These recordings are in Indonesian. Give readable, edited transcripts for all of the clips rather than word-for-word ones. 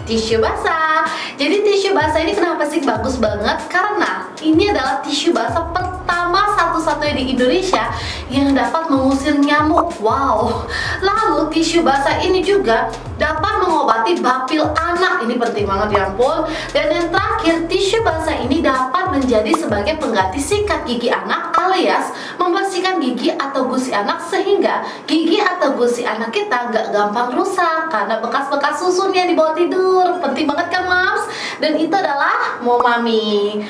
tisu basah. Jadi tisu basah ini kenapa sih bagus banget? Karena ini adalah tisu basah pertama satu-satunya di Indonesia yang dapat mengusir nyamuk. Wow. Lalu tisu basah ini juga dapat mengobati bapil anak. Ini penting banget ya ampun. Dan yang terakhir, tisu basah ini dapat menjadi sebagai pengganti sikat gigi anak alias membersihkan gigi atau gusi anak sehingga gigi atau gusi anak kita gak gampang rusak karena bekas-bekas susunya di bawah tidur. Penting banget kan mams? Dan itu adalah Momami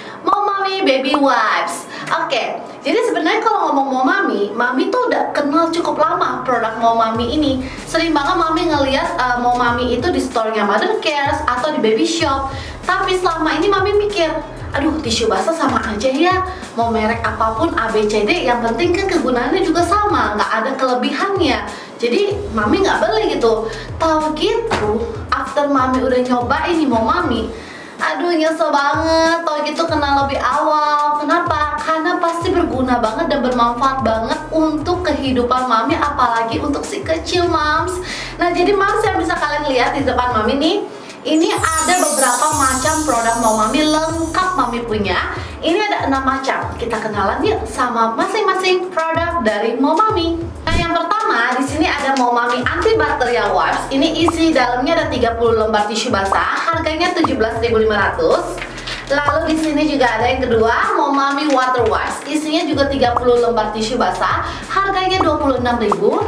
Baby Wipes. Oke, jadi sebenarnya kalau ngomong Momami, Mami tuh udah kenal cukup lama produk Momami ini. Sering banget Mami ngeliat Momami itu di store-nya Mother Cares atau di baby shop. Tapi selama ini Mami mikir, aduh tisu basah sama aja ya, mau merek apapun ABCD, yang penting kan kegunaannya juga sama, nggak ada kelebihannya. Jadi Mami nggak beli gitu. Tahu gitu, after Mami udah nyobain nih Momami, aduh nyesel banget. Tahu gitu kenal lebih awal. Kenapa? Karena pasti berguna banget dan bermanfaat banget untuk kehidupan Mami, apalagi untuk si kecil mams. Nah jadi mams yang bisa kalian lihat di depan Mami nih, ini ada beberapa macam produk Momami lengkap Mami punya. Ini ada 6 macam. Kita kenalan yuk sama masing-masing produk dari Momami. Nah, yang pertama di sini ada Momami Antibacterial Wipes. Ini isi dalamnya ada 30 lembar tisu basah. Harganya 17.500. Lalu di sini juga ada yang kedua, Momami Water Wipes. Isinya juga 30 lembar tisu basah. Harganya 26.000.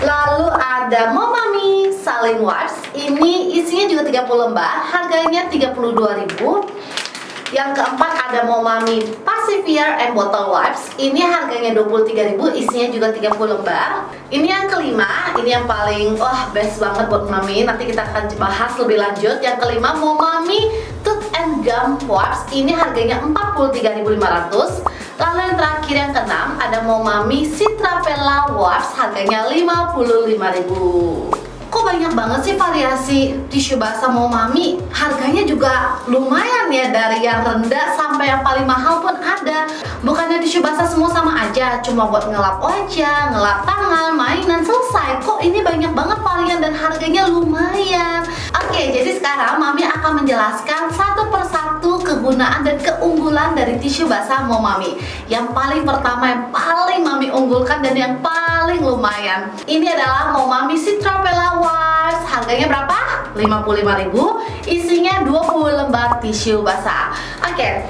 Lalu ada Momami Saline Wipes. Ini isinya juga 30 lembar, harganya 32.000. Yang keempat ada Momami Pacifier and Bottle Wipes. Ini harganya 23.000, isinya juga 30 lembar. Ini yang kelima, ini yang paling best banget buat Mami. Nanti kita akan bahas lebih lanjut. Yang kelima, Momami Tooth and Gum Wipes. Ini harganya 43.500. Lalu yang terakhir yang keenam ada Momami Citrapella Wipes, harganya 55.000. Kok banyak banget sih variasi tisu basah Momami? Harganya juga lumayan ya, dari yang rendah sampai yang paling mahal pun ada. Bukannya tisu basah semua sama aja, cuma buat ngelap wajah, ngelap tangan, mainan, selesai. Kok ini banyak banget varian dan harganya lumayan. Oke, jadi sekarang Mami akan menjelaskan satu persatu kegunaan dan keunggulan dari tisu basah Momami. Yang paling pertama, yang paling Mami unggulkan dan yang paling lumayan, ini adalah Momami Citrapella Wipes. Harganya berapa? 55.000. Isinya 20 lembar tisu basah. Oke.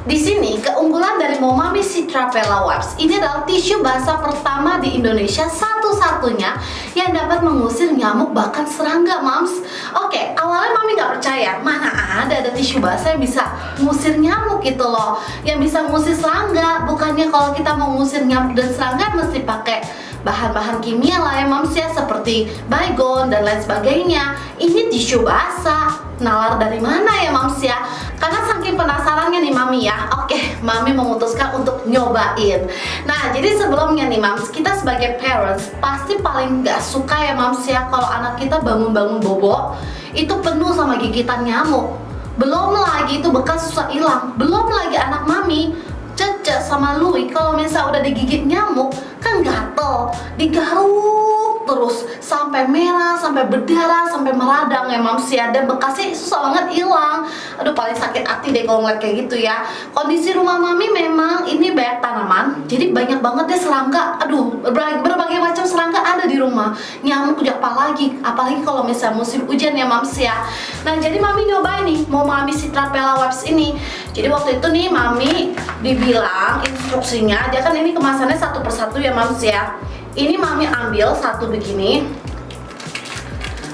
Di sini keunggulan dari Momami Citrapella Wipes ini adalah tisu basah pertama di Indonesia, satu-satunya yang dapat mengusir nyamuk bahkan serangga, mams. Oke, awalnya Mami nggak percaya, mana ada tisu basah yang bisa ngusir nyamuk gitu loh, yang bisa ngusir serangga. Bukannya kalau kita mau ngusir nyamuk dan serangga mesti pakai bahan-bahan kimia lah ya mams ya, seperti baygon dan lain sebagainya. Ini tisu basah, nalar dari mana ya mams ya? Karena saking penasarannya nih Mami ya, oke, Mami memutuskan untuk nyobain. Nah, jadi sebelumnya nih mams, kita sebagai parents pasti paling gak suka ya mams ya kalau anak kita bangun-bangun bobo itu penuh sama gigitan nyamuk. Belum lagi itu bekas susah hilang, belum lagi anak Mami Cece sama Louis kalau misalnya udah digigit nyamuk kan gatel, digaruk terus sampai merah, sampai berdarah, sampai meradang ya mams ya, dan bekasnya susah banget hilang. Aduh, paling sakit hati deh kalau ngeliat kayak gitu ya. Kondisi rumah Mami memang ini banyak tanaman, jadi banyak banget deh serangga. Aduh, berbagai macam serangga ada di rumah. Nyamuk juga apalagi kalau misalnya musim hujan ya mams ya. Nah, jadi Mami nyobain nih Momami Citrapella Wipes ini. Jadi waktu itu nih Mami dibilang instruksinya, dia kan ini kemasannya satu persatu ya mams ya. Ini Mami ambil satu begini,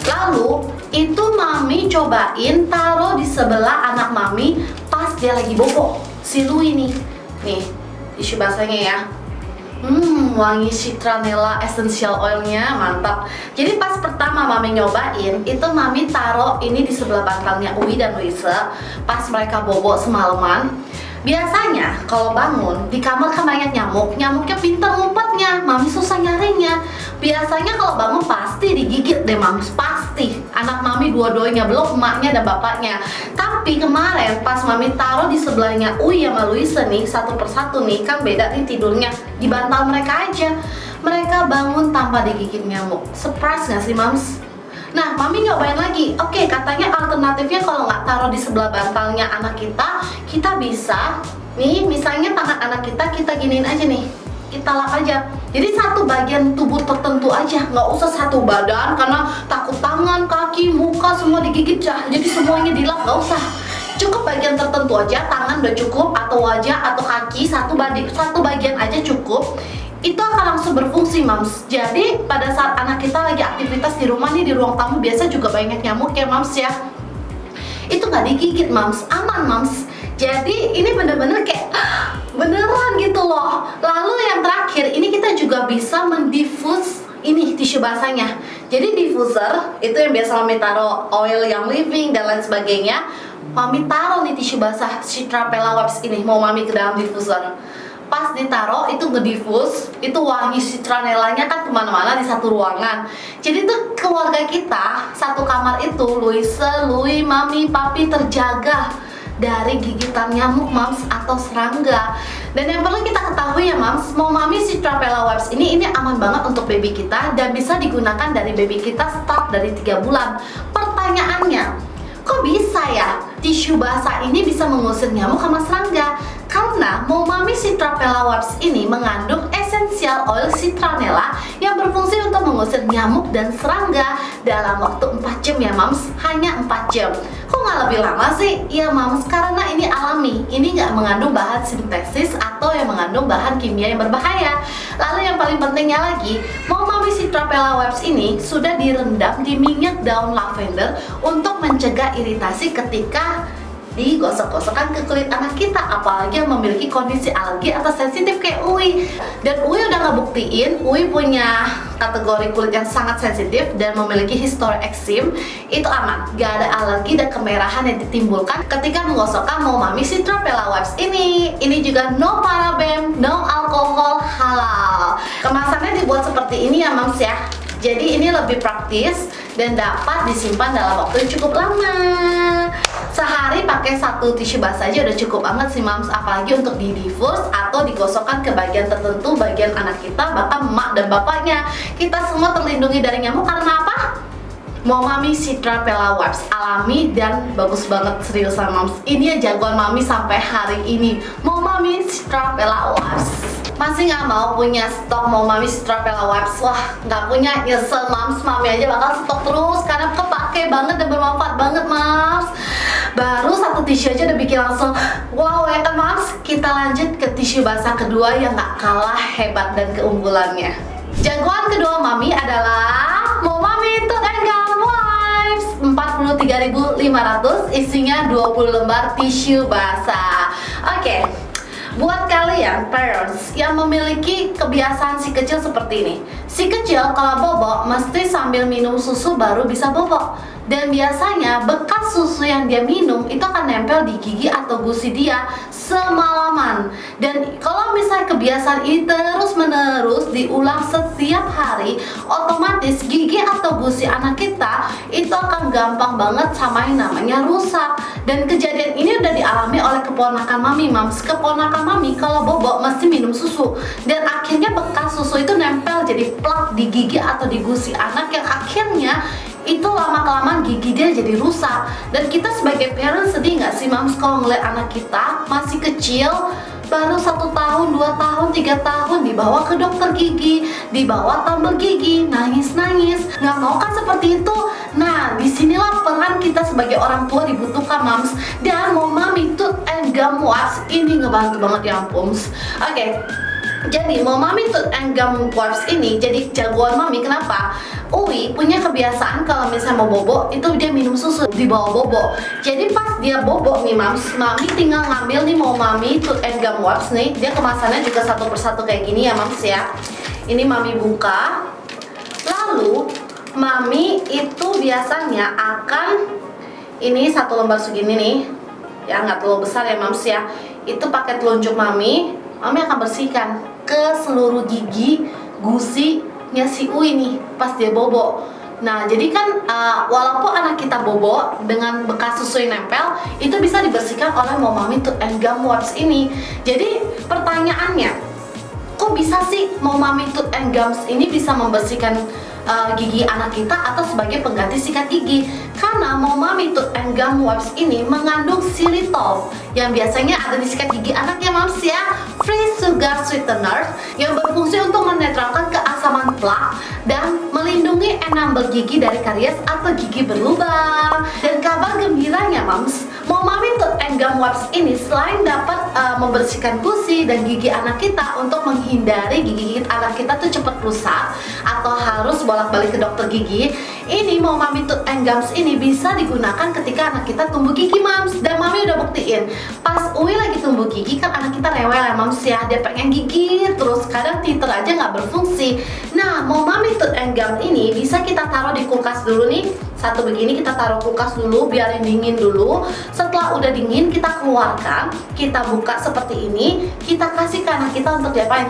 lalu itu Mami cobain taruh di sebelah anak Mami pas dia lagi bobo, si Louis nih tisu basahnya ya. Wangi citronella essential oilnya mantap. Jadi pas pertama Mami nyobain, itu Mami taruh ini di sebelah bantalnya Uwi dan Luisa pas mereka bobo semalaman. Biasanya kalau bangun di kamar kan banyak nyamuknya pintar ngumpetnya, Mami susah nyarinya. Biasanya kalau bangun pasti digigit deh Mami, pasti. Anak Mami dua-duanya, belum emaknya dan bapaknya. Tapi kemarin pas Mami taruh di sebelahnya Uy sama Luisa nih, satu persatu nih, kan beda nih tidurnya, di bantal mereka aja. Mereka bangun tanpa digigit nyamuk. Surprise gak sih Mams? Nah, mami nyobain lagi. Oke, katanya alternatifnya kalau nggak taruh di sebelah bantalnya anak kita bisa nih, misalnya tangan anak kita giniin aja nih, kita lap aja. Jadi satu bagian tubuh tertentu aja, nggak usah satu badan karena takut tangan, kaki, muka semua digigit ya. Jadi semuanya dilap, nggak usah. Cukup bagian tertentu aja, tangan udah cukup, atau wajah atau kaki satu bagian aja cukup. Itu akan langsung berfungsi, Mams. Jadi pada saat anak kita lagi aktivitas di rumah nih, di ruang tamu biasa juga banyak nyamuk ya, Mams ya. Itu nggak digigit, Mams, aman, Mams. Jadi ini bener-bener kayak beneran gitu loh. Lalu yang terakhir, ini kita juga bisa mendifus ini tisu basahnya. Jadi diffuser itu yang biasa mami taruh oil yang living dan lain sebagainya. Mami taruh nih tisu basah Citrapella webs ini, mau mami ke dalam diffuser. Pas ditaruh itu ngedifus, itu wangi citronellanya kan kemana-mana di satu ruangan. Jadi tuh keluarga kita satu kamar itu, Luisa, Lui, mami, papi terjaga dari gigitan nyamuk, Mams, atau serangga. Dan yang perlu kita ketahui ya, Mams, mau mami Citrapella webs ini aman banget untuk baby kita dan bisa digunakan dari baby kita start dari 3 bulan. Pertanyaannya, kok bisa ya tisu basah ini bisa mengusir nyamuk sama serangga? Karena mau mami Citrapella webs ini mengandung esensial oil citronella yang berfungsi untuk mengusir nyamuk dan serangga dalam waktu 4 jam ya, Mams. Hanya 4 jam. Kok nggak lebih lama sih? Ya, Mams, karena ini alami. Ini nggak mengandung bahan sintesis atau yang mengandung bahan kimia yang berbahaya. Lalu yang paling pentingnya lagi, mau mami Citrapella webs ini sudah direndam di minyak daun lavender untuk mencegah iritasi ketika digosok-gosokkan ke kulit anak kita, apalagi yang memiliki kondisi alergi atau sensitif kayak Uwi. Dan Uwi udah ngebuktiin, Uwi punya kategori kulit yang sangat sensitif dan memiliki histori eksim. Itu aman, gak ada alergi dan kemerahan yang ditimbulkan ketika menggosokkan mau mami Citrapella webs ini. Ini juga no paraben, no alkohol, halal. Kemasannya dibuat seperti ini ya, Mams ya. Jadi ini lebih praktis dan dapat disimpan dalam waktu yang cukup lama. Sehari pakai satu tisu basah aja udah cukup banget sih, Mams. Apalagi untuk didifus atau digosokkan ke bagian tertentu, bagian anak kita, bahkan emak dan bapaknya. Kita semua terlindungi dari nyamuk karena apa? Mau mami Citrapella webs alami dan bagus banget, seriusan, Mams. Ini ya jagoan mami sampai hari ini. Mau mami Citrapella webs. Masih nggak mau punya stok mau mami Citrapella webs? Wah, nggak punya, nyesel, Mams. Mami aja bakal stok terus karena kepake banget dan bermanfaat banget, Mams. Baru satu tisu aja udah bikin langsung wow ya kan, Mams. Kita lanjut ke tisu basah kedua yang nggak kalah hebat dan keunggulannya. Jagoan kedua mami adalah mau mami Tooth and Gum wipes 43.500, isinya 20 lembar tisu basah. Oke. Buat kalian parents yang memiliki kebiasaan si kecil seperti ini, si kecil kalau bobok mesti sambil minum susu baru bisa bobok. Dan biasanya bekas susu yang dia minum itu akan nempel di gigi atau gusi dia semalaman. Dan kalau misalnya kebiasaan ini terus menerus diulang setiap hari, otomatis gigi atau gusi anak kita itu akan gampang banget sama yang namanya rusak. Dan kejadian ini udah dialami oleh keponakan mami, Mams. Keponakan mami kalau bobok mesti minum susu, dan akhirnya bekas susu itu nempel jadi plak di gigi atau di gusi anak, yang akhirnya itu lama-kelamaan gigi dia jadi rusak. Dan kita sebagai parent sedih nggak sih, Mams, kalau ngeliat anak kita masih kecil, baru 1 tahun, 2 tahun, 3 tahun dibawa ke dokter gigi, dibawa tabel gigi, nangis-nangis, nggak mau kan seperti itu. Nah, disinilah peran kita sebagai orang tua dibutuhkan, Mams. Dan mau mami Tooth and Gum wipes ini ngebantu banget ya ampun. Oke. Jadi mau mami Tooth and Gum wipes ini jadi jagoan mami. Kenapa? Uwi punya kebiasaan kalau misalnya mau bobo itu dia minum susu di bawah bobo. Jadi pas dia bobo nih, Mams, mami tinggal ngambil nih mau mami Tooth and Gum wipes nih. Dia kemasannya juga satu persatu kayak gini ya, Mams ya. Ini mami buka. Lalu mami itu biasanya akan ini 1 lembar segini nih. Ya nggak terlalu besar ya, Mams ya. Itu pakai telunjuk mami akan bersihkan ke seluruh gigi gusinya si Uwi nih pas dia bobo. Nah, jadi kan walaupun anak kita bobo dengan bekas susu yang nempel, itu bisa dibersihkan oleh mau mami Tooth and Gum wipes ini. Jadi pertanyaannya, kok bisa sih mau mami Tooth and Gums ini bisa membersihkan gigi anak kita atau sebagai pengganti sikat gigi. Karena Momami Tooth and Gum Wipes ini mengandung xylitol yang biasanya ada di sikat gigi anak ya moms ya, free sugar sweetener yang berfungsi untuk menetralkan keasaman plak dan melindungi enamel gigi dari karies atau gigi berlubang. Dan kabar gembiranya moms, Momami Tooth and Gum Wipes ini selain dapat membersihkan gusi dan gigi anak kita untuk menghindari gigi anak kita tuh cepat rusak atau harus bolak-balik ke dokter gigi, ini Momami Tooth and Gums ini bisa digunakan ketika anak kita tumbuh gigi moms. Dan mami udah buktiin, pas Uwi lagi tumbuh gigi kan anak kita rewel ya moms ya, dia pengen gigit terus, kadang teeter aja nggak berfungsi. Nah, Momami Tooth and Gum ini bisa kita taruh di kulkas dulu nih, satu begini kita taruh kulkas dulu, biarin dingin dulu. Setelah udah dingin kita keluarkan, kita buka seperti ini, kita kasih ke anak kita untuk diapain?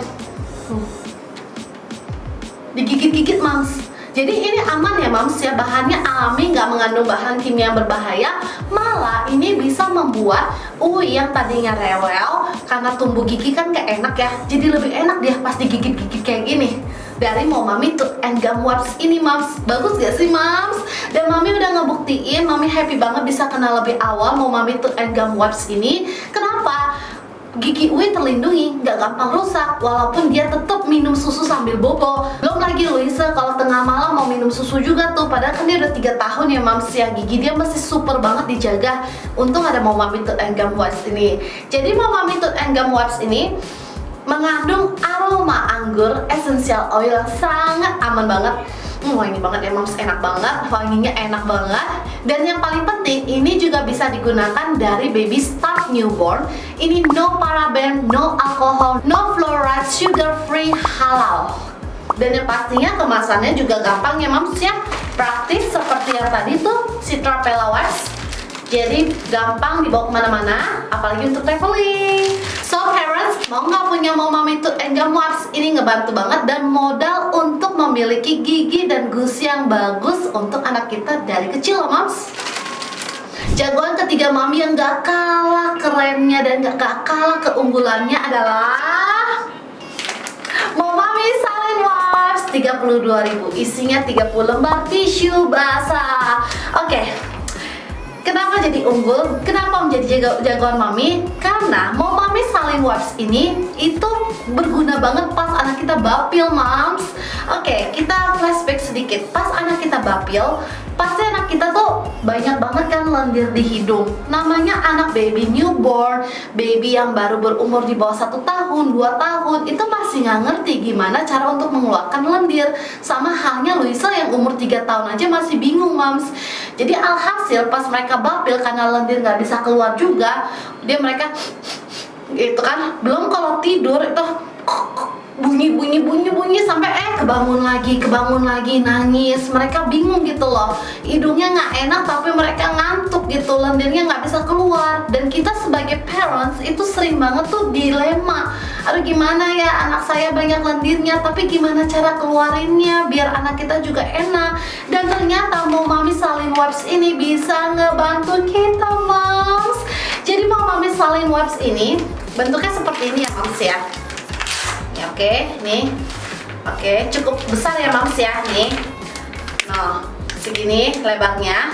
Digigit-gigit moms. Jadi ini aman ya moms ya, bahannya alami, nggak mengandung bahan kimia yang berbahaya. Malah ini bisa membuat Uwi yang tadinya rewel karena tumbuh gigi kan gak enak ya, jadi lebih enak dia pas digigit-gigit kayak gini dari Momami Tooth and Gum Wipes ini moms. Bagus gak sih moms? Dan mami udah ngebuktiin, mami happy banget bisa kenal lebih awal Momami Tooth and Gum Wipes ini. Kenapa? Gigi Uwi terlindungi, nggak gampang rusak walaupun dia tetap minum susu sambil bobo. Belum lagi Luisa kalau tengah malam mau minum susu juga tuh, padahal kan dia udah 3 tahun ya mams ya, gigi dia masih super banget dijaga. Untung ada Momami Tooth and Gum Wipes ini. Jadi Momami Tooth and Gum Wipes ini mengandung aroma anggur essential oil yang sangat aman banget. Wangi banget ya moms, enak banget, wanginya enak banget. Dan yang paling penting, ini juga bisa digunakan dari baby start newborn. Ini no paraben, no alcohol, no fluoride, sugar free, halal. Dan yang pastinya kemasannya juga gampang ya moms ya, praktis seperti yang tadi tuh Citra Pella Wipes. Jadi gampang dibawa kemana-mana, apalagi untuk traveling. So parents, mau nggak punya Momami Tooth and Gum Wipes? Ini ngebantu banget dan modal untuk memiliki gigi dan gusi yang bagus untuk anak kita dari kecil loh moms. Jagoan ketiga mami yang gak kalah kerennya dan gak kalah keunggulannya adalah Momami Saline Wipes 32.000, isinya 30 lembar tisu basah. Oke. Kenapa jadi unggul? Kenapa menjadi jagoan mami? Karena Momami Saline Wipes ini itu berguna banget pas anak kita bapil moms. Oke, kita flashback sedikit. Pas anak kita bapil, pasti anak kita tuh banyak banget kan lendir di hidung. Namanya anak baby newborn, baby yang baru berumur di bawah 1 tahun, 2 tahun, itu masih nggak ngerti gimana cara untuk mengeluarkan lendir. Sama halnya Luisa yang umur 3 tahun aja masih bingung moms. Jadi alhasil pas mereka bapil karena lendir nggak bisa keluar juga, mereka gitu kan. Belum kalau tidur itu bunyi sampai kebangun lagi nangis. Mereka bingung gitu loh, hidungnya nggak enak tapi mereka ngantuk gitu, lendirnya nggak bisa keluar. Dan kita sebagai parents itu sering banget tuh dilema, aduh gimana ya anak saya banyak lendirnya tapi gimana cara keluarinnya biar anak kita juga enak. Dan ternyata Momami Saline Wipes ini bisa ngebantu kita moms. Jadi Momami Saline Wipes ini bentuknya seperti ini ya moms ya. Oke, nih. Oke, cukup besar ya moms ya, nih. Nah, segini lebarnya.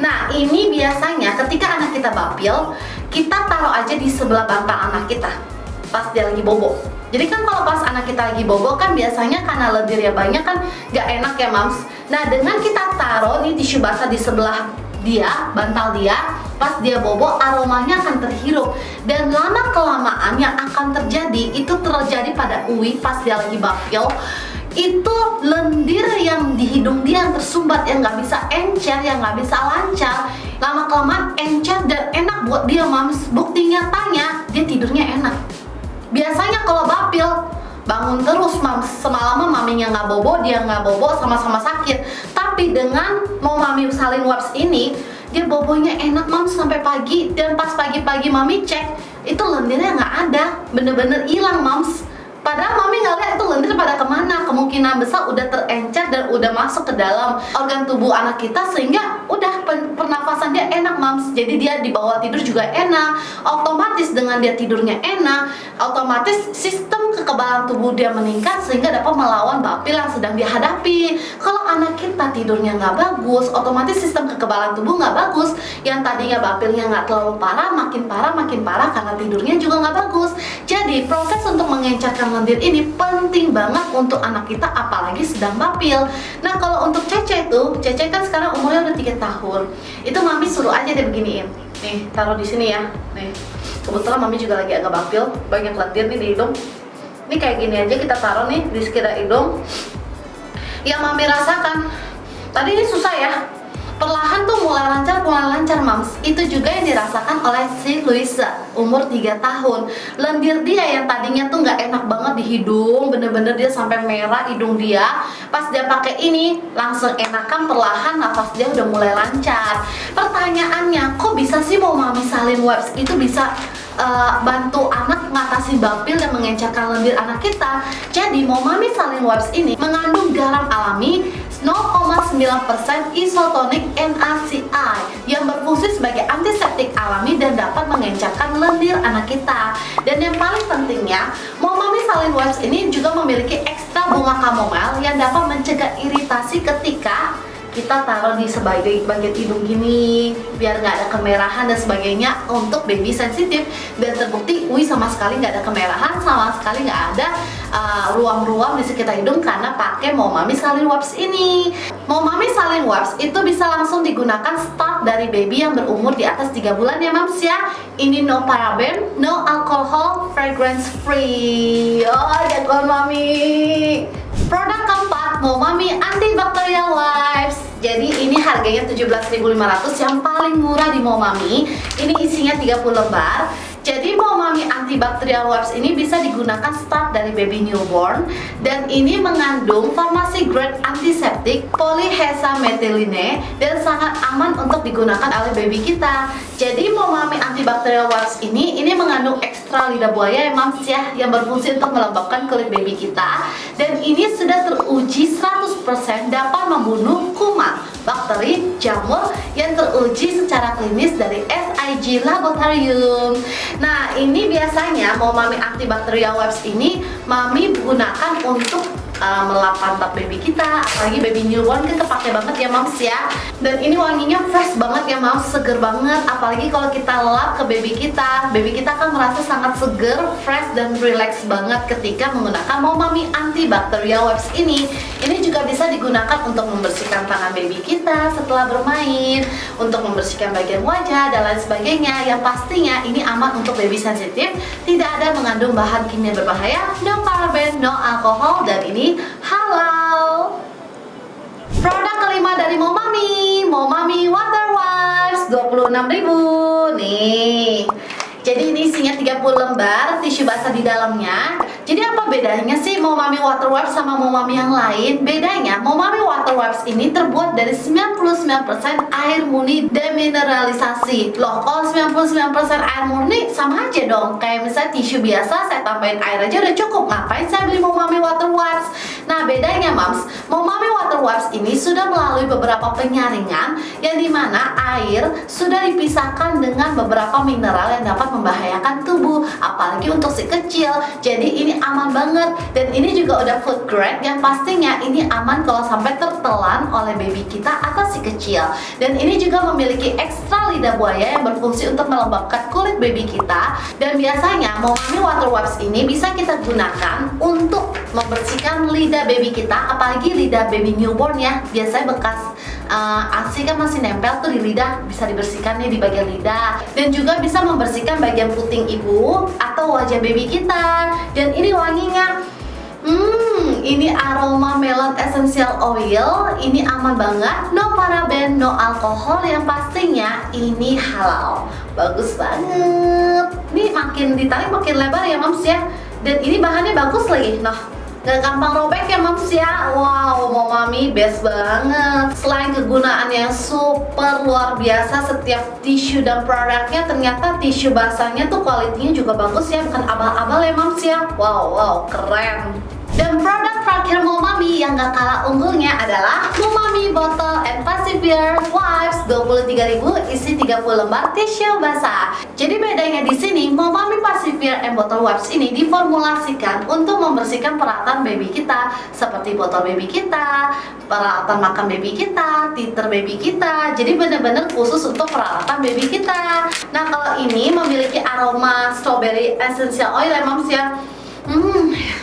Nah, ini biasanya ketika anak kita bapil, kita taruh aja di sebelah bantal anak kita pas dia lagi bobo. Jadi kan kalau pas anak kita lagi bobo kan biasanya karena lendirnya banyak kan gak enak ya moms. Nah, dengan kita taruh nih tisu basah di sebelah dia, bantal dia, pas dia bobo aromanya akan terhirup. Dan lama kelamaan yang akan terjadi itu terjadi pada Uwi pas dia lagi bapil. Itu lendir yang di hidung dia yang tersumbat, yang nggak bisa encer, yang nggak bisa lancar, lama kelamaan encer dan enak buat dia moms. Bukti nyatanya dia tidurnya enak. Biasanya kalau bapil bangun terus moms, semalaman maminya nggak bobo, dia nggak bobo, sama-sama sakit. Tapi dengan Momami Saline Wipes ini, dia bobonya enak moms sampai pagi. Dan pas pagi-pagi mami cek, itu lendirnya nggak ada, bener-bener hilang moms. Padahal mami nggak lihat itu lendir pada kemana. Kemungkinan besar udah terencer dan udah masuk ke dalam organ tubuh anak kita, sehingga udah pernafasan pernapasan dia enak mams, jadi dia di bawah tidur juga enak. Otomatis dengan dia tidurnya enak, otomatis sistem kekebalan tubuh dia meningkat sehingga dapat melawan bapil yang sedang dihadapi. Kalau anak kita tidurnya nggak bagus, otomatis sistem kekebalan tubuh nggak bagus. Yang tadinya bapilnya nggak terlalu parah, makin parah karena tidurnya juga nggak bagus. Jadi proses untuk mengencarkan lendir ini penting banget untuk anak kita, apalagi sedang bapil. Nah kalau untuk Cece tuh, Cece kan sekarang umurnya udah 3 tahun. Itu mami suruh aja deh beginiin. Nih, taruh di sini ya. Nih. Kebetulan mami juga lagi agak bapil, banyak lendir nih di hidung. Ini kayak gini aja kita taruh nih di sekitar hidung. Yang mami rasakan, tadi ini susah ya. Perlahan tuh mulai lancar mams. Itu juga yang dirasakan oleh si Luisa, umur 3 tahun. Lendir dia yang tadinya tuh nggak enak banget di hidung, bener-bener dia sampai merah hidung dia. Pas dia pakai ini langsung enakan, perlahan nafas dia udah mulai lancar. Pertanyaannya, kok bisa sih mau mami salin wipes itu bisa bantu anak mengatasi bapil dan mengencarkan lendir anak kita? Jadi mau mami salin wipes ini mengandung garam alami 0,9% isotonic NaCl yang berfungsi sebagai antiseptik alami dan dapat mengencarkan lendir anak kita. Dan yang paling pentingnya, mau mami salin wipes ini juga memiliki ekstra bunga chamomile yang dapat mencegah iritasi ketika kita taruh di bagian hidung gini biar nggak ada kemerahan dan sebagainya untuk baby sensitif. Dan terbukti Ui sama sekali nggak ada kemerahan, sama sekali nggak ada ruam-ruam di sekitar hidung karena pakai mau mami salin wipes ini. Mau mami salin wipes itu bisa langsung digunakan start dari baby yang berumur di atas 3 bulan ya mams ya. Ini no paraben, no alcohol, fragrance free. Oh jagoan mami. Produk keempat, mau mami antibacterial wipes. Jadi ini harganya 17.500, yang paling murah di mau mami. Ini isinya 30 lembar. Jadi mau mami antibacterial wipes ini bisa digunakan start dari baby newborn. Dan ini mengandung farmasi grade antiseptik polyhexamethylene dan sangat aman untuk digunakan oleh baby kita. Jadi mau mami antibacterial wipes ini mengandung ekstra lidah buaya ya mams ya, yang berfungsi untuk melembabkan kulit baby kita. Dan ini sudah teruji 100% dapat membunuh kuman, bakteri, jamur yang teruji secara klinis dari SIG Laboratorium. Nah ini biasanya mau mami antibacterial wipes ini mami gunakan untuk melap pantat baby kita, apalagi baby newborn kan kepake banget ya mams ya. Dan ini wanginya fresh banget ya mams, seger banget. Apalagi kalau kita lap ke baby kita akan merasa sangat seger, fresh dan relax banget ketika menggunakan mau mami antibacterial wipes ini. Ini juga bisa digunakan untuk membersihkan tangan baby kita setelah bermain, untuk membersihkan bagian wajah dan lain sebagainya. Yang pastinya ini aman untuk baby sensitif, tidak ada mengandung bahan kimia berbahaya, no paraben, no alkohol, dan ini halal. Produk kelima dari mau mami water wipes 26.000 nih. Jadi ini isinya 30 lembar tisu basah di dalamnya. Jadi apa bedanya sih mau mami water wipes sama mau mami yang lain? Bedanya mau mami water wipes ini terbuat dari 99% air murni demineralisasi. Loh, kalau 99% air murni sama aja dong. Kayak misalnya tisu biasa saya tambahin air aja udah cukup. Ngapain saya beli mau mami water wipes? Nah bedanya mams, mau mami water wipes ini sudah melalui beberapa penyaringan yang dimana air sudah dipisahkan dengan beberapa mineral yang dapat membahayakan tubuh, apalagi untuk si kecil. Jadi ini aman banget, dan ini juga udah food grade yang pastinya ini aman kalau sampai tertelan oleh baby kita atau si kecil. Dan ini juga memiliki ekstra lidah buaya yang berfungsi untuk melembabkan kulit baby kita. Dan biasanya mau mami water wipes ini bisa kita gunakan untuk membersihkan lidah baby kita, apalagi lidah baby newborn ya. Biasanya bekas ASI kan masih nempel tuh di lidah, bisa dibersihkan nih di bagian lidah. Dan juga bisa membersihkan bagian puting ibu atau wajah baby kita. Dan ini wanginya ini aroma melon essential oil. Ini aman banget, no paraben, no alkohol, yang pastinya ini halal. Bagus banget. Ini makin ditarik makin lebar ya mams ya. Dan ini bahannya bagus lagi. Nah, gak gampang robek ya mams ya. Wow, mau mami best banget. Selain kegunaannya super luar biasa, setiap tisu dan produknya ternyata tisu basahnya tuh kualitinya juga bagus ya, bukan abal-abal ya mams ya. Wow, keren. Dan produk terakhir mau mami yang gak kalah unggulnya adalah mau mami bottle and pacifier wipes 23.000 isi 30 lembar tisu basah. Jadi bedanya di sini, Momami Pacifier and Bottle Wipes ini diformulasikan untuk membersihkan peralatan baby kita seperti botol baby kita, peralatan makan baby kita, titer baby kita. Jadi benar-benar khusus untuk peralatan baby kita. Nah, kalau ini memiliki aroma strawberry essential oil ya Moms ya.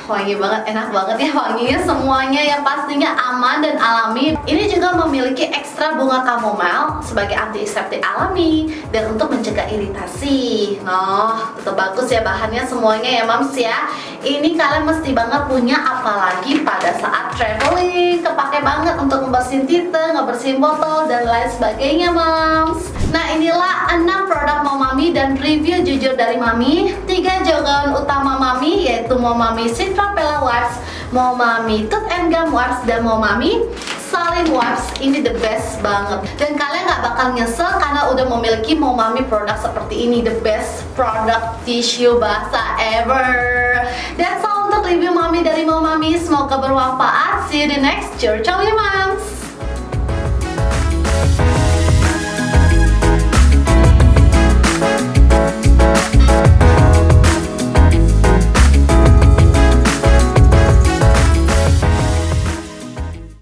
Wangi banget, enak banget ya wanginya semuanya yang pastinya aman dan alami. Ini juga memiliki ekstra bunga chamomile sebagai antiseptik alami dan untuk mencegah iritasi. Nah, tetap bagus ya bahannya semuanya ya Moms ya. Ini kalian mesti banget punya, apalagi pada saat traveling. Kepake banget untuk ngebersihin titer, ngebersihin botol dan lain sebagainya Moms. Nah, inilah 6 produk Momami dan review jujur dari Mami. 3 jawaban utama Mami yaitu Momami Citropella Wipes, Momami Tooth and Gum Wipes, dan Momami Saline Wipes. Ini the best banget. Dan kalian gak bakal nyesel karena udah memiliki Momami produk seperti ini. The best produk tisu basah ever. That's all untuk review Mami dari Momami. Semoga bermanfaat. See you the next Curcol Moms.